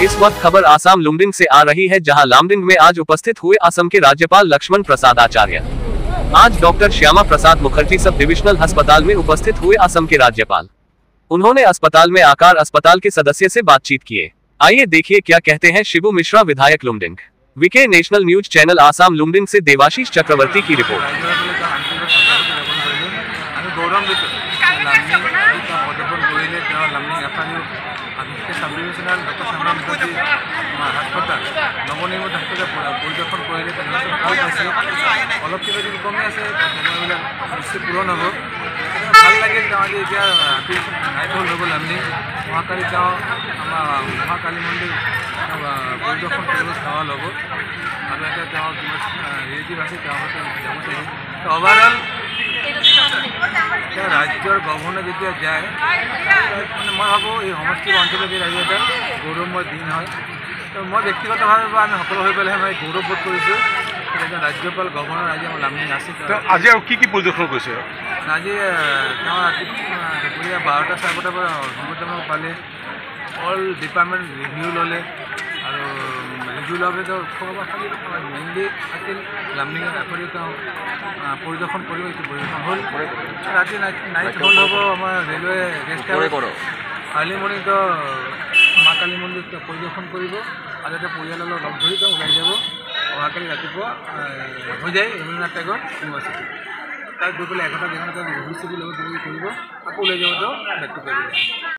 इस वक्त खबर आसाम लुमडिंग से आ रही है, जहां लामडिंग में आज उपस्थित हुए असम के राज्यपाल लक्ष्मण प्रसाद आचार्य। आज doctor Shyama Prasad Mukherjee sub divisional अस्पताल में उपस्थित हुए असम के राज्यपाल। उन्होंने अस्पताल में आकर अस्पताल के सदस्य से बातचीत किए। आइए देखिए क्या कहते हैं शिबू मिश्रा, विधायक Lumding. VK national news channel Assam Lumding से देवाशीष चक्रवर्ती की रिपोर्ट। Sub divisional doctor Shyama Mukherjee हास्पाताल नवनिर्मित हास्पाताल परिदर्शन करिले ভাল পাইছে। অলপ কিবা কিবি কমি আছে, বেমাৰবিলাক নিশ্চয় পূৰণ হ'ব। ভাল লাগিল তেওঁ আজি এতিয়া নাইট হল হৈ গ'ল। আমি মহাকালী গাঁও আমাৰ মহাকালী মন্দিৰ পৰিদৰ্শন কৰিব চাৱা ল'ব আৰু এতিয়া তেওঁ ৰিলেটিভ আছে, তেওঁ যাব চাগে। অভাৰঅল राज्यर गवर्नर যেতিয়া যায় মানে মই ভাবো এই সমষ্টি অঞ্চলত এই ৰাজ্য এটা গৌৰৱময় দিন হয়। তো মই ব্যক্তিগতভাৱে বা আমি সকলো হৈ পেলাই মই গৌৰৱবোধ কৰিছোঁ। এজন ৰাজ্যপাল গভৰ্ণৰ আজি আমাৰ লামডিং আছে। আজি আৰু কি পৰিদৰ্শন কৰিছে? আজি তেওঁ দুপৰীয়া 12টা 12:30 পৰা সংগঠন পালে, অল ডিপাৰ্টমেণ্ট ৰিভিউ ল'লে আৰু ৰিভিউ ল'লে তেওঁ খালি মেইনলি আছিল লামডিঙৰ এখৰি তেওঁ পৰিদৰ্শন কৰিব। এইটো পৰিদৰ্শন হ'ল। ৰাতি নাইট হল হ'ব আমাৰ railway guest house early morning তো মা কালী মন্দিৰ পৰিদৰ্শন কৰিব আৰু এটা পৰিয়ালৰ লগ ধৰি তেওঁ ওলাই যাব। অহাকালি ৰাতিপুৱা হৈ যায় ৰবীন্দ্ৰনাথ টেগৰ ইউনিভাৰ্চিটি। তাত গৈ পেলাই 11টা দিনত তেওঁ ইউনিভাৰ্চিটিৰ লগত কৰিব, আকৌ ওলাই যাব তেওঁ ব্যক্তি কৰিব।